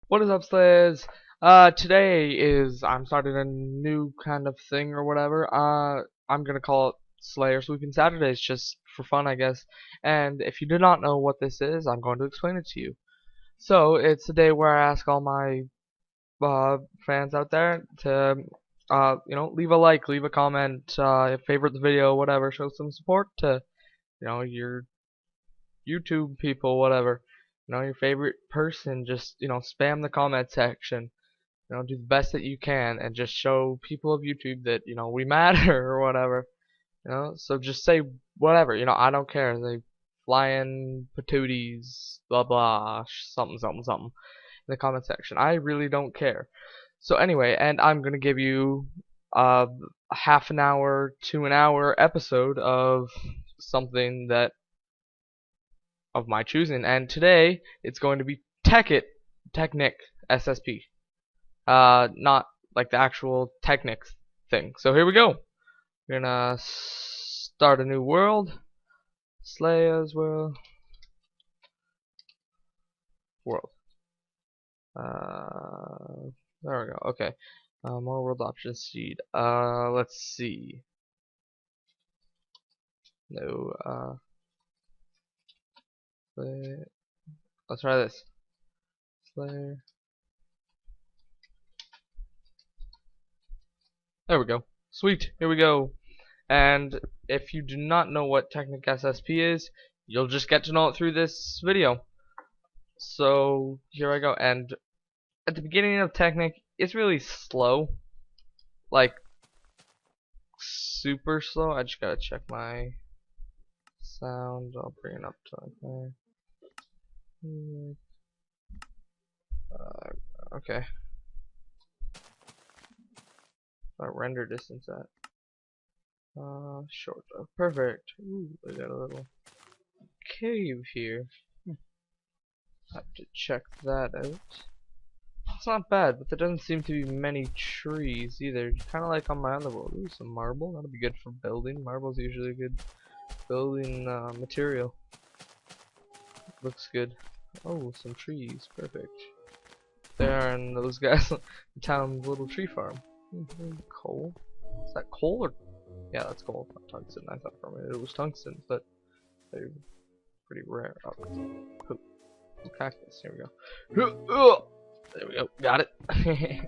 What is up, Slayers? Today I'm starting a new kind of thing or whatever. I'm gonna call it Slayer Sweeping Saturdays just for fun, I guess. And if you do not know what this is, I'm going to explain it to you. So it's a day where I ask all my fans out there to leave a like, leave a comment, favorite the video, whatever, show some support to your YouTube people, whatever. Your favorite person, just spam the comment section. Do the best that you can and just show people of YouTube that we matter or whatever. So just say whatever. I don't care. They flying patooties, blah blah, something something something in the comment section. I really don't care. So anyway, and I'm gonna give you a half an hour to an hour episode of something that of my choosing, and today it's going to be Technic SSP. Not like the actual Technic thing. So here we go. We're gonna start a new world. Slayer's world. There we go. Okay. More world options seed. Let's see. No. Let's try this. Slayer. There we go. Sweet. Here we go. And if you do not know what Technic SSP is, you'll just get to know it through this video. So here I go. And at the beginning of Technic, it's really slow, like super slow. I just gotta check my sound. I'll bring it up to like there. Okay. My render distance at short. Perfect. Ooh, I got a little cave here. Have to check that out. It's not bad, but there doesn't seem to be many trees either. Kind of like on my other world. Ooh, some marble. That'll be good for building. Marble's usually a good building material. Looks good. Oh, some trees. Perfect. There and those guys, the town's little tree farm. Coal? Is that coal or? Yeah, that's coal. Not tungsten. I thought for a minute it was tungsten, but they're pretty rare. Oh, cactus. Here we go. There we go. Got it. Hey,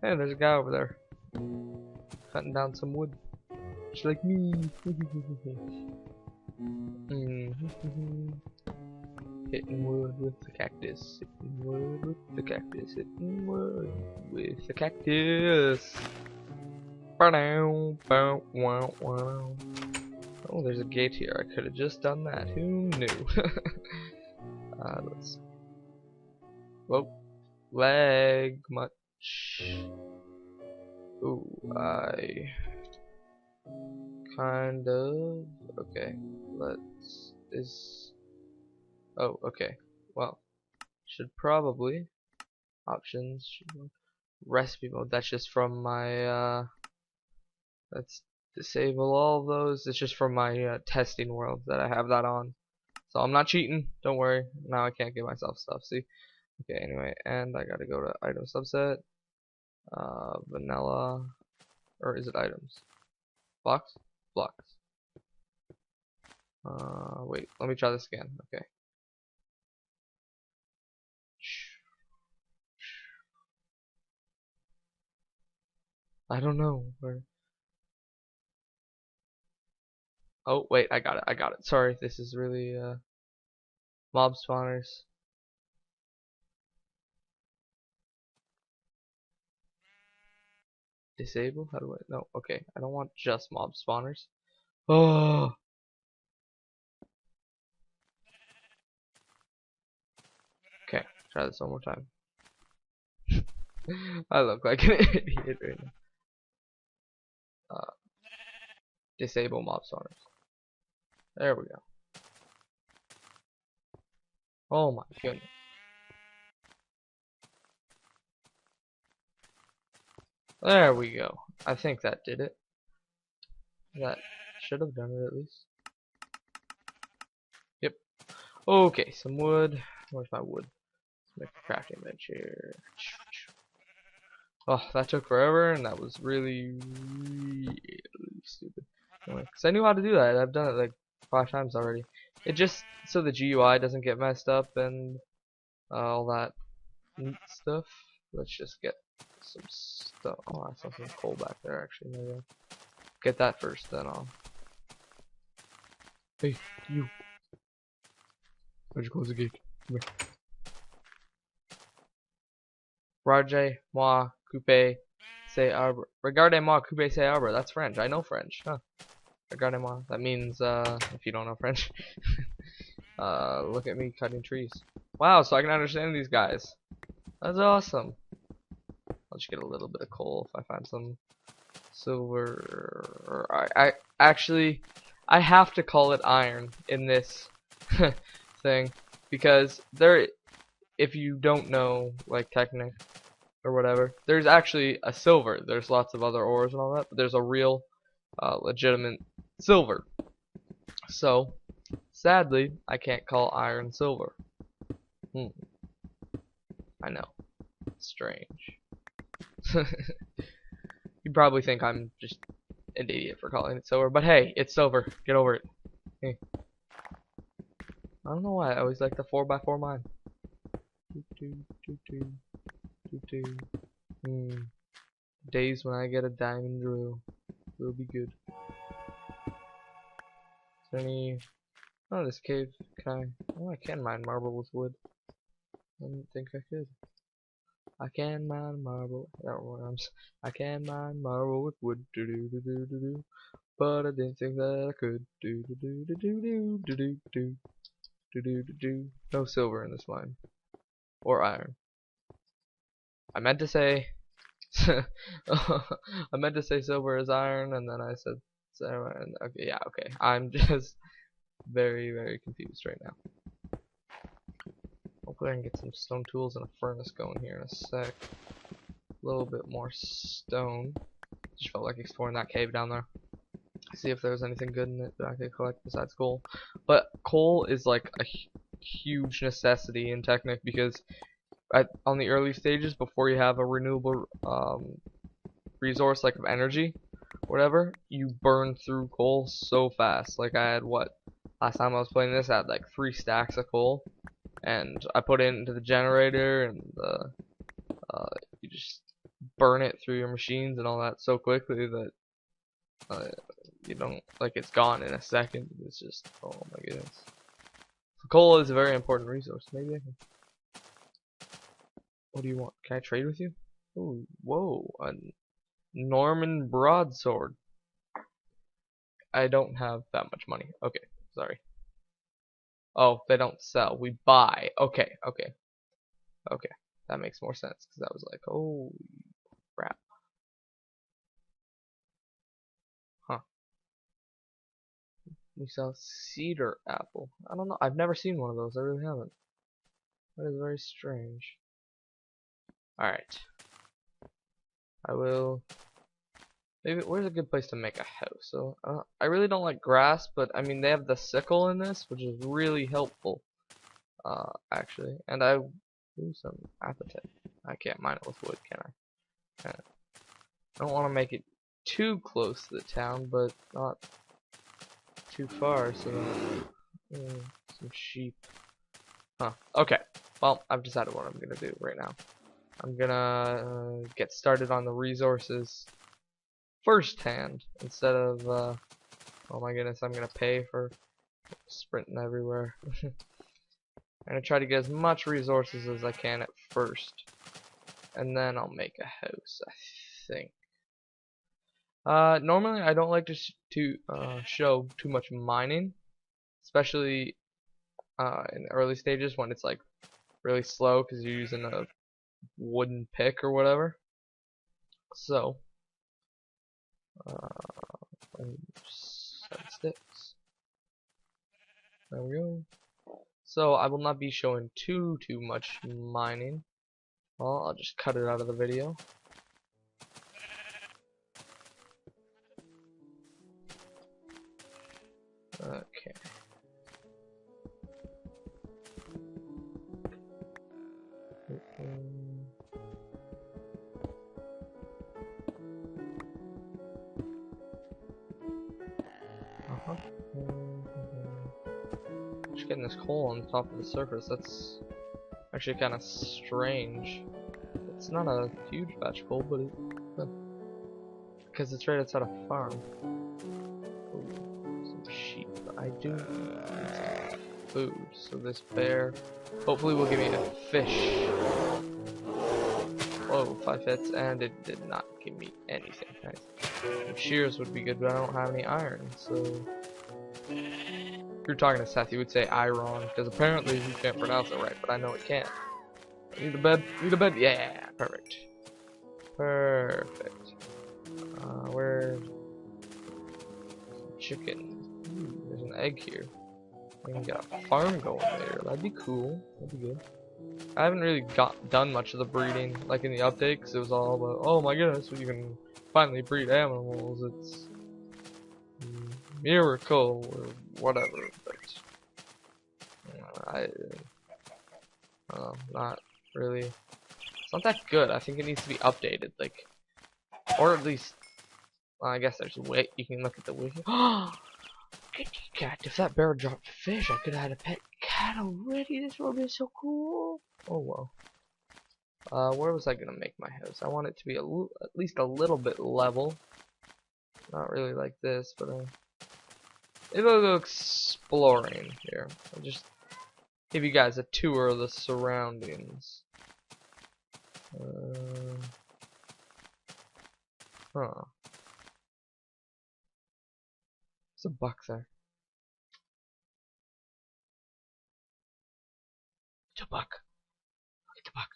there's a guy over there cutting down some wood, just like me. Hitting wood with the cactus. Hitting wood with the cactus. Hitting wood with the cactus. Oh, there's a gate here. I could have just done that. Who knew? Let's. Whoa. Lag much. Ooh, I kind of. Okay. Oh, okay. Well, should probably options. Recipe mode. That's just from my. Let's disable all of those. It's just from my testing world that I have that on. So I'm not cheating. Don't worry. Now I can't give myself stuff. See. Okay, anyway, and I gotta go to item subset, vanilla, or is it items? Blocks? Blocks. Wait, let me try this again. Okay. I don't know where. Oh, wait, I got it. I got it. Sorry, this is really, mob spawners. Disable? How do I? No, okay. I don't want just mob spawners. Oh. Okay, try this one more time. I look like an idiot right now. Disable mob spawners. There we go. Oh my goodness. There we go. I think that did it. That should have done it at least. Yep. Okay, some wood. Where's my wood? Make a crafting bench here. Oh, that took forever, and that was really stupid. Because I knew how to do that. I've done it like 5 times already. It just so the GUI doesn't get messed up and all that neat stuff. Let's just get some stuff. Oh, I saw some coal back there actually. Maybe I'll get that first, then I'll. Hey, you. Why'd you close the gate? Come here. Moi, coupe, c'est arbre. Regardez-moi, coupe, c'est arbre. That's French. I know French. Huh. Regardez-moi. That means, if you don't know French, look at me cutting trees. Wow, so I can understand these guys. That's awesome. I'll just get a little bit of coal if I find some silver. I actually, I have to call it iron in this thing because if you don't know like Technic or whatever, there's actually a silver. There's lots of other ores and all that, but there's a real legitimate silver. So sadly, I can't call iron silver. I know, strange. You probably think I'm just an idiot for calling it silver, but hey, it's silver. Get over it. Hey. I don't know why I always like the 4x4 mine. Days when I get a diamond drill will be good. Is there any? Oh, this cave. Can I? Oh, I can mine marble with wood. I didn't think I could. I can mine marble. That rhymes. I can mine marble with wood. Do do do do do do. But I didn't think that I could. Do do do do do do do do do do do do do. No silver in this mine, or iron. I meant to say. I meant to say silver is iron, and then I said silver. And okay, yeah, okay. I'm just very, very confused right now. Hopefully I can get some stone tools and a furnace going here in a sec. A little bit more stone. Just felt like exploring that cave down there. See if there's anything good in it that I could collect besides coal. But coal is like a huge necessity in Technic because on the early stages, before you have a renewable resource like of energy, whatever, you burn through coal so fast. Like I had last time I was playing this, I had like 3 stacks of coal. And I put it into the generator, and you just burn it through your machines and all that so quickly that you don't it's gone in a second. It's just, oh my goodness. So coal is a very important resource. Maybe I can. What do you want? Can I trade with you? Ooh, whoa, a Norman broadsword. I don't have that much money. Okay, sorry. Oh, they don't sell. We buy. Okay. That makes more sense because I was like, oh crap. Huh. We sell cedar apple. I don't know. I've never seen one of those. I really haven't. That is very strange. Alright. I will. Maybe where's a good place to make a house? So I really don't like grass, but I mean they have the sickle in this, which is really helpful. Actually, and I do some appetite. I can't mine it with wood, can I? I don't want to make it too close to the town, but not too far, so that, some sheep. Huh. Okay. Well, I've decided what I'm gonna do right now. I'm gonna get started on the resources firsthand instead of oh my goodness, I'm gonna pay for sprinting everywhere. I'm gonna try to get as much resources as I can at first, and then I'll make a house, I think. Normally I don't like to show too much mining, especially in the early stages when it's like really slow because you're using a wooden pick or whatever. So, sticks. There we go. So I will not be showing too much mining. Well, I'll just cut it out of the video. Okay. Huh? Just getting this coal on the top of the surface. That's actually kind of strange. It's not a huge batch of coal, but because it's right outside a farm. Ooh, some sheep. I do need some food. So this bear hopefully will give me a fish. Whoa, 5 hits, and it did not give me anything. Nice. Some shears would be good, but I don't have any iron, so if you're talking to Seth, you would say iron, because apparently he can't pronounce it right, but I know he can. Need a bed? Need a bed? Yeah, perfect. Perfect. Where? Chicken. Ooh, there's an egg here. I can get a farm going later. That'd be cool. That'd be good. I haven't really done much of the breeding, like in the update, because it was all about, oh my goodness, you can finally breed animals. It's miracle or whatever. But I don't know, not really. It's not that good. I think it needs to be updated, like, or at least. Well, I guess there's a way you can look at the wiki. Kitty cat! If that bear dropped fish, I could have had a pet cat already. This would be so cool. Oh well. Where was I gonna make my house? I want it to be at least a little bit level. Not really like this, but maybe I'll go exploring here. I'll just give you guys a tour of the surroundings. Huh. There's a buck there. It's a buck. Look at the buck.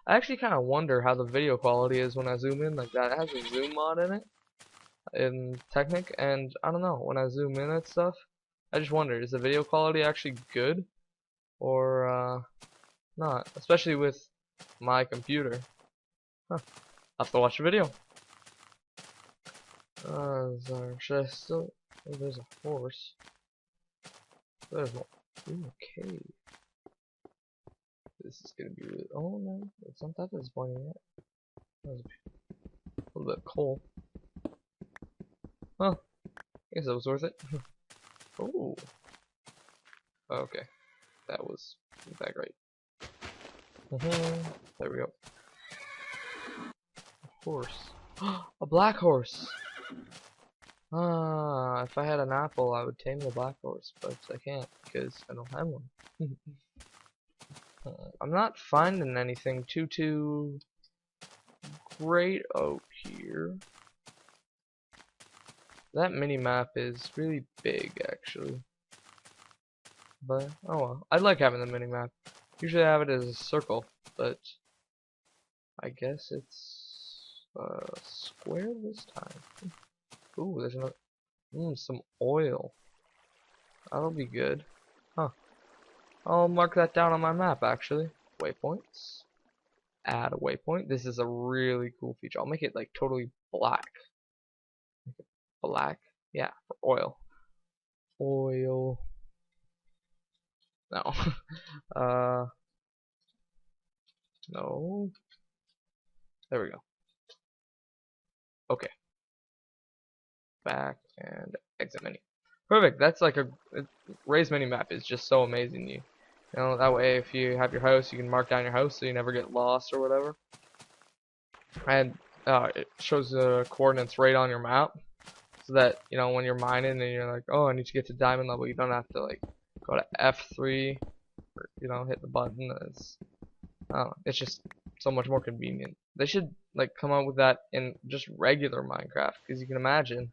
I actually kind of wonder how the video quality is when I zoom in like that. It has a zoom mod in it, in Technic, and I don't know, when I zoom in at stuff, I just wonder, is the video quality actually good, or not? Especially with my computer. Huh. I'll have to watch the video. Should I still... Oh, there's a horse. There's one. Ooh, a cave. This is gonna be really... Oh no, it's not that disappointing yet. That was a little bit of coal. Huh. I guess that was worth it. Oh. Okay. That was in fact right. There we go. A horse. A black horse! Ah, if I had an apple, I would tame the black horse, but I can't because I don't have one. I'm not finding anything too great out here. That mini map is really big, actually. But oh well, I like having the mini map. Usually I have it as a circle, but I guess it's square this time. Ooh, there's another. Some oil. That'll be good. Huh. I'll mark that down on my map, actually. Waypoints. Add a waypoint. This is a really cool feature. I'll make it like totally black. Make it black. Yeah, for oil. Oil. No. No. There we go. Okay. Back and exit menu. Perfect. That's like a raised mini map is just so amazing. You know, that way if you have your house, you can mark down your house so you never get lost or whatever. And it shows the coordinates right on your map, so that you know when you're mining and you're like, oh, I need to get to diamond level, you don't have to like go to F3 or hit the button. It's just so much more convenient. They should like come up with that in just regular Minecraft, because you can imagine.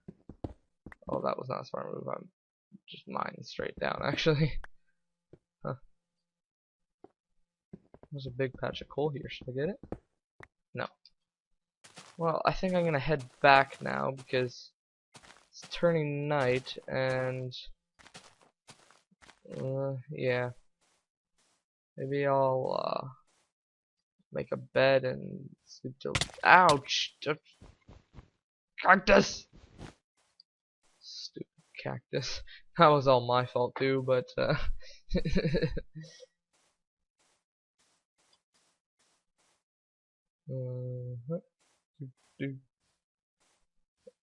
Oh, that was not a smart move. I'm just mining straight down, actually. Huh. There's a big patch of coal here. Should I get it? No. Well, I think I'm gonna head back now because it's turning night, and yeah, maybe I'll make a bed and sleep till. Ouch! Cactus! Stupid cactus. That was all my fault too, but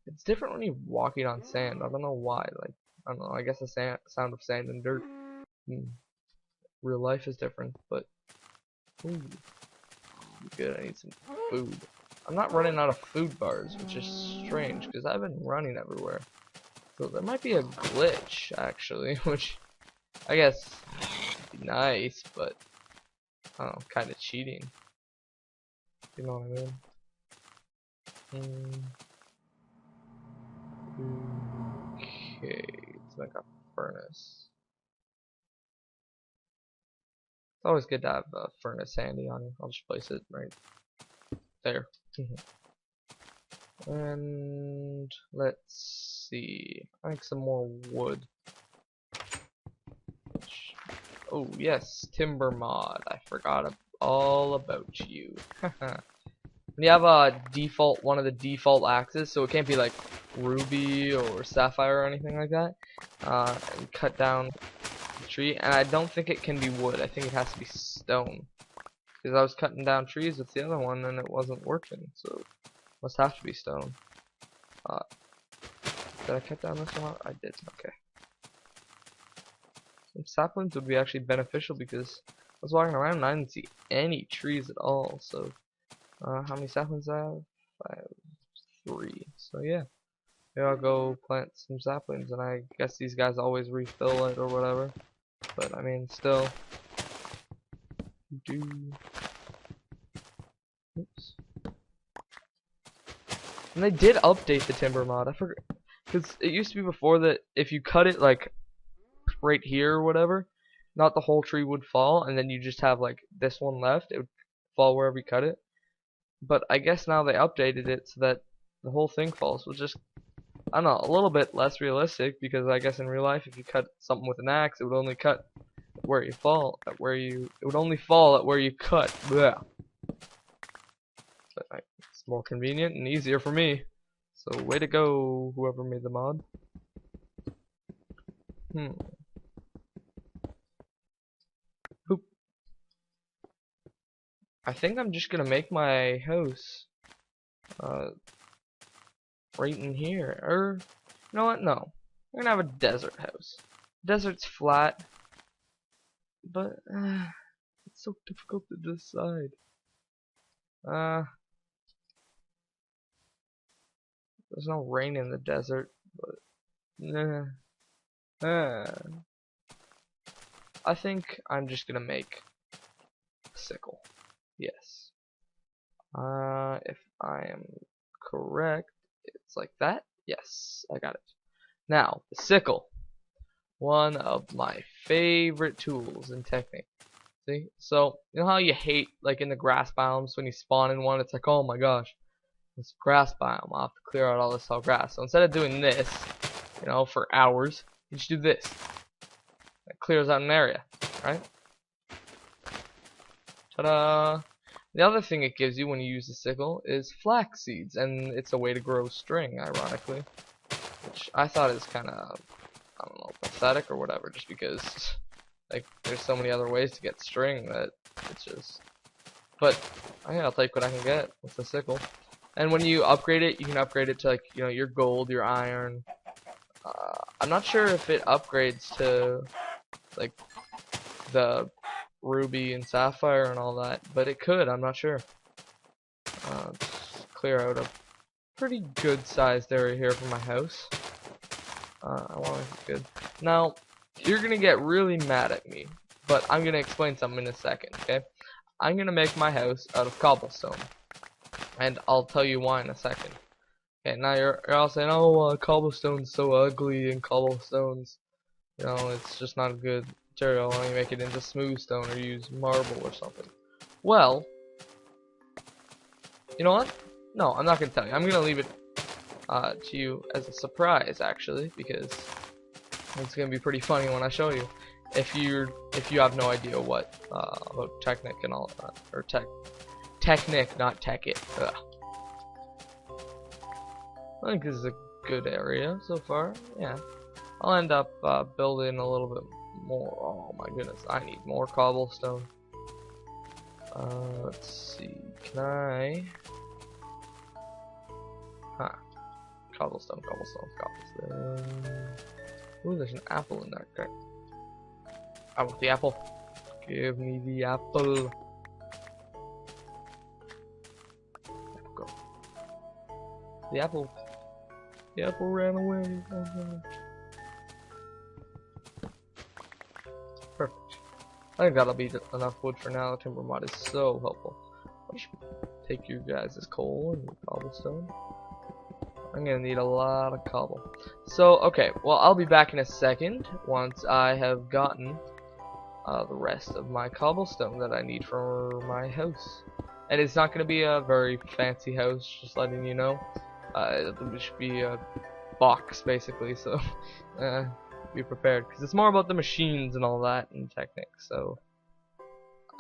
It's different when you're walking on sand. I don't know why. Like, I don't know. I guess the sound of sand and dirt. Real life is different, but ooh, good. I need some food. I'm not running out of food bars, which is strange because I've been running everywhere. So there might be a glitch actually, which I guess would be nice, but I don't know, kind of cheating. You know what I mean? Okay, let's make a furnace. It's always good to have a furnace handy on you. I'll just place it right there. And let's see. I think some more wood. Oh yes, timber mod. I forgot all about you. You have a default, one of the default axes, so it can't be like ruby or sapphire or anything like that. And cut down the tree, and I don't think it can be wood. I think it has to be stone. Because I was cutting down trees with the other one, and it wasn't working, so it must have to be stone. Did I cut down this one? I did. Okay. Some saplings would be actually beneficial because I was walking around and I didn't see any trees at all. So, how many saplings do I have? 3. So yeah, maybe I'll go plant some saplings, and I guess these guys always refill it or whatever. But I mean, still. Oops. And they did update the timber mod. I forgot, because it used to be before that if you cut it like right here or whatever, not the whole tree would fall, and then you just have like this one left. It would fall wherever you cut it. But I guess now they updated it so that the whole thing falls, which is, I don't know, a little bit less realistic, because I guess in real life if you cut something with an axe, it would only cut where you fall, it would only fall at where you cut. Blech. But it's more convenient and easier for me. So way to go, whoever made the mod. Oop. I think I'm just gonna make my house right in here. Or you know what? No, we're gonna have a desert house. Desert's flat, but it's so difficult to decide. There's no rain in the desert, but I think I'm just gonna make a sickle. Yes. If I am correct, it's like that. Yes, I got it. Now, the sickle. One of my favorite tools in Technic. See? So, you know how you hate, like in the grass biomes, when you spawn in one, it's like, oh my gosh, this grass biome, I'll have to clear out all this tall grass. So instead of doing this, you know, for hours, you just do this. It clears out an area, right? Ta-da! The other thing it gives you when you use the sickle is flax seeds, and it's a way to grow string, ironically. Which I thought is kind of, I don't know, pathetic or whatever, just because, like, there's so many other ways to get string that it's just... But, yeah, I'll take what I can get with the sickle. And when you upgrade it, you can upgrade it to, like, you know, your gold, your iron. I'm not sure if it upgrades to, like, the ruby and sapphire and all that, but it could, I'm not sure. Clear out a pretty good sized area here for my house. I want to make it good. Now, you're gonna get really mad at me, but I'm gonna explain something in a second, okay? I'm gonna make my house out of cobblestone, and I'll tell you why in a second. Okay, now you're all saying, oh, cobblestone's so ugly, and cobblestone's, you know, it's just not a good material. Why don't you make it into smooth stone or use marble or something? Well, you know what? No, I'm not gonna tell you. I'm gonna leave it to you as a surprise, actually, because it's gonna be pretty funny when I show you. If you have no idea what about Technic and all that, or Technic, not Tech It. Ugh. I think this is a good area so far. Yeah, I'll end up building a little bit more. Oh my goodness, I need more cobblestone. Let's see. Can I? Huh. Cobblestone, cobblestone, cobblestone. Ooh, there's an apple in there. Okay. I want the apple. Give me the apple. Go. The apple. The apple ran away. Oh, no. Perfect. I think that'll be enough wood for now. The timber mod is so helpful. I'll just take you guys as coal and cobblestone. I'm gonna need a lot of cobble. So, okay, well, I'll be back in a second once I have gotten the rest of my cobblestone that I need for my house. And it's not gonna be a very fancy house, just letting you know. It should be a box, basically, so be prepared. Because it's more about the machines and all that in Technic, so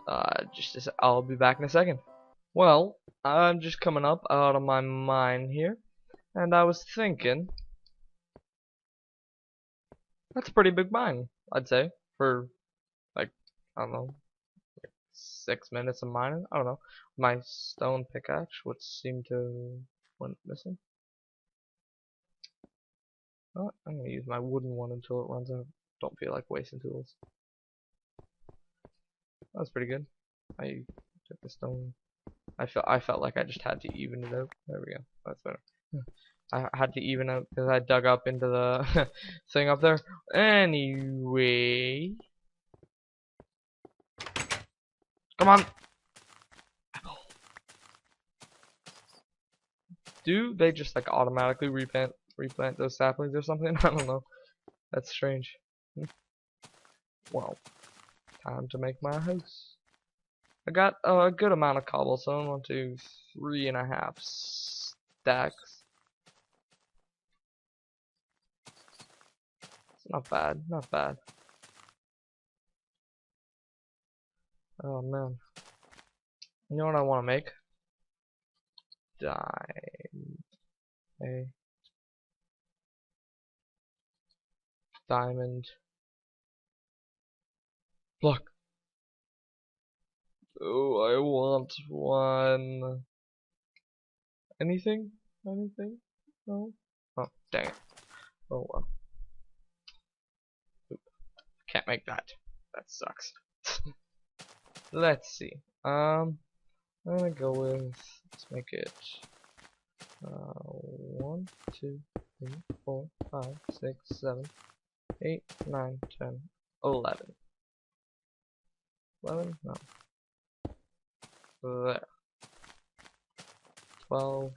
I'll be back in a second. Well, I'm just coming up out of my mine here. And I was thinking, that's a pretty big mine, I'd say, for, like, I don't know, 6 minutes of mining. I don't know. My stone pickaxe, which seemed to went missing. Oh, I'm gonna use my wooden one until it runs out. Don't feel like wasting tools. That was pretty good. I took the stone. I felt like I just had to even it out. There we go. That's better. I had to even out because I dug up into the thing up there. Anyway, come on. Do they just like automatically replant those saplings or something? I don't know. That's strange. Well, time to make my house. I got a good amount of cobblestone. 1, 2, 3.5 stacks. It's not bad, not bad. Oh man. You know what I want to make? Diamond block. Oh, I want one. Anything? Anything? No? Oh, dang it. Oh well. Oop. Can't make that. That sucks. Let's see. I'm gonna go with, let's make it 1, 2, 3, 4, 5, 6, 7, 8, 9, 10, 11. 11? No. There. 12.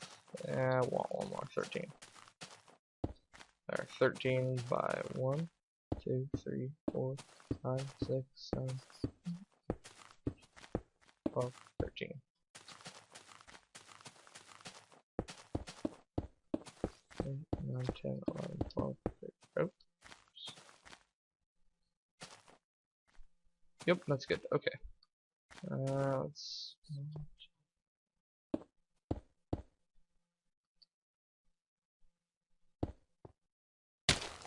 I want one more. 13. There. 13 by 1, 2, 3, 4, 5, 6, 7, 12, 13. 8, 9, 10, 11, 12, 13. Oh. Yep, that's good. Okay.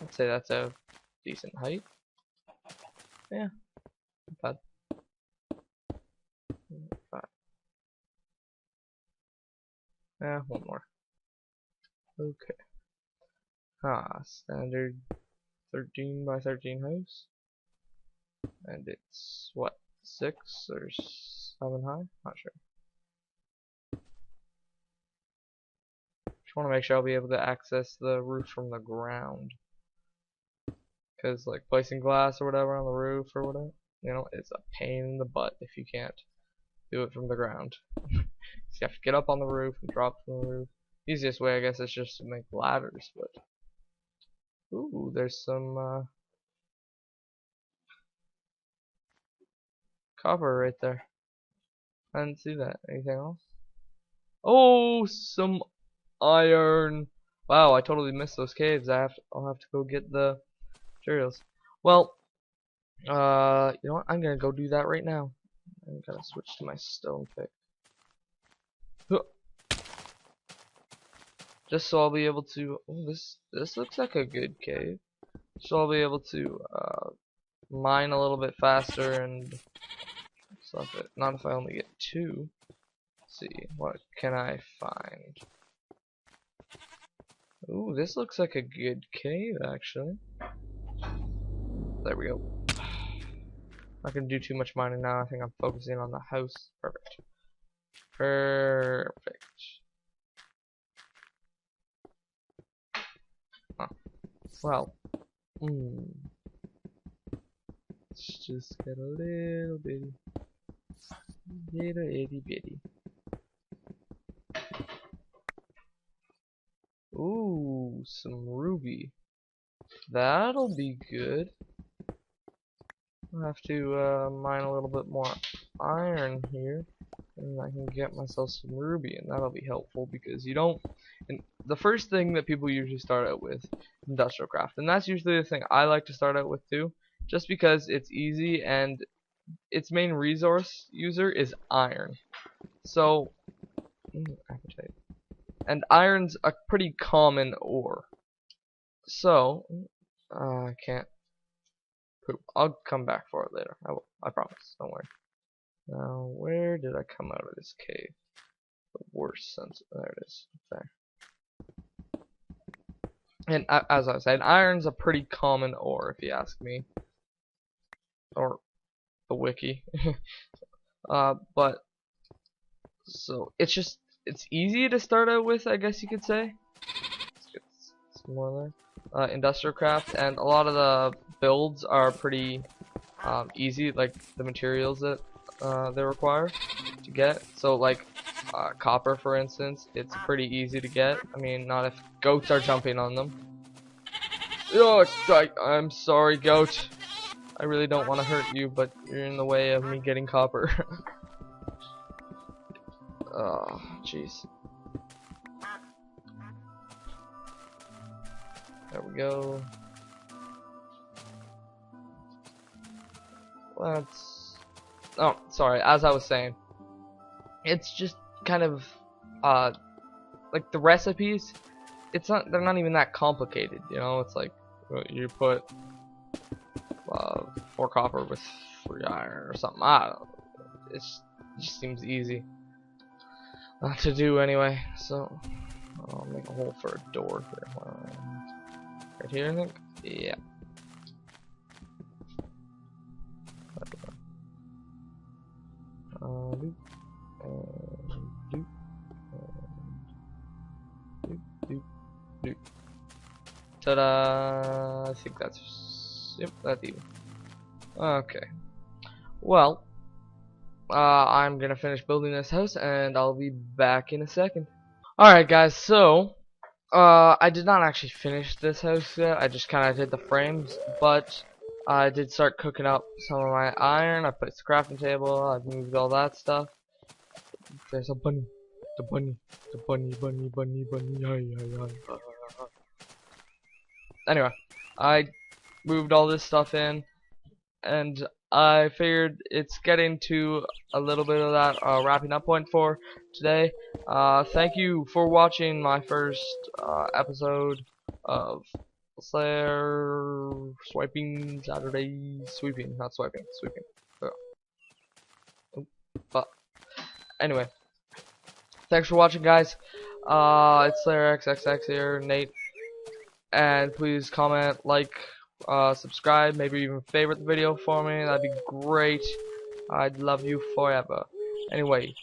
Let's say that's a decent height. Yeah, not bad. 5. Yeah, one more. Okay. Standard 13 by 13 house. And it's what, 6 or 7 high? Not sure. Just want to make sure I'll be able to access the roof from the ground. Because like placing glass or whatever on the roof or whatever, you know, it's a pain in the butt if you can't do it from the ground. You have to get up on the roof and drop from the roof. Easiest way, I guess, is just to make ladders, but ooh, there's some copper right there. I didn't see that. Anything else? Oh, some iron. Wow, I totally missed those caves. I'll have to go get the materials. Well, you know what? I'm gonna go do that right now. I'm gonna switch to my stone pick. Just so I'll be able to. Oh, this looks like a good cave. So I'll be able to mine a little bit faster and stuff it. Not if I only get 2. Let's see, what can I find? Ooh, this looks like a good cave, actually. There we go. Not gonna do too much mining now. I think I'm focusing on the house. Perfect. Perfect. Huh. Well, let's just get a little bitty, little itty bitty. Ooh, some ruby. That'll be good. I'll have to mine a little bit more iron here, and I can get myself some ruby, and that'll be helpful because you don't. And the first thing that people usually start out with, industrial craft, and that's usually the thing I like to start out with too, just because it's easy and its main resource user is iron. So, appetite. And iron's a pretty common ore. So, I can't poop. I'll come back for it later. I will. I promise. Don't worry. Now, where did I come out of this cave? The worst sense. There it is. There. And as I was saying, iron's a pretty common ore, if you ask me. Or the wiki. But so it's easy to start out with, I guess you could say. Let's get some more there. Industrial craft, and a lot of the builds are pretty easy, like the materials that they require to get. So like copper, for instance, it's pretty easy to get. I mean, not if goats are jumping on them. Oh, I'm sorry, goat. I really don't want to hurt you, but you're in the way of me getting copper. Oh, jeez. There we go. Let's. Oh, sorry. As I was saying, it's just kind of like the recipes. It's not. They're not even that complicated. You know, it's like you put 4 copper with 3 iron or something. I don't know. It just seems easy to do anyway. So I'll make a hole for a door here. Right here, I think. Yeah. Doop, doop, doop, doop, doop. Ta-da! I think that's. Yep, that's even. Okay. Well, I'm gonna finish building this house, and I'll be back in a second. Alright, guys. So, I did not actually finish this house yet. I just kind of did the frames, but I did start cooking up some of my iron. I placed the crafting table. I've moved all that stuff. There's a bunny. The bunny. The bunny, bunny, bunny, bunny. Hi, hi, hi. Anyway, I moved all this stuff in, and I figured it's getting to a little bit of that wrapping up point for today. Thank you for watching my first episode of SLAYER swiping Saturday sweeping, not swiping, sweeping. But anyway, thanks for watching, guys. It's SLAYER XXX here, Nate, and please comment, like, subscribe, maybe even favorite the video for me. That'd be great. I'd love you forever. Anyway,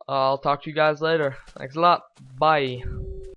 I'll talk to you guys later. Thanks a lot. Bye.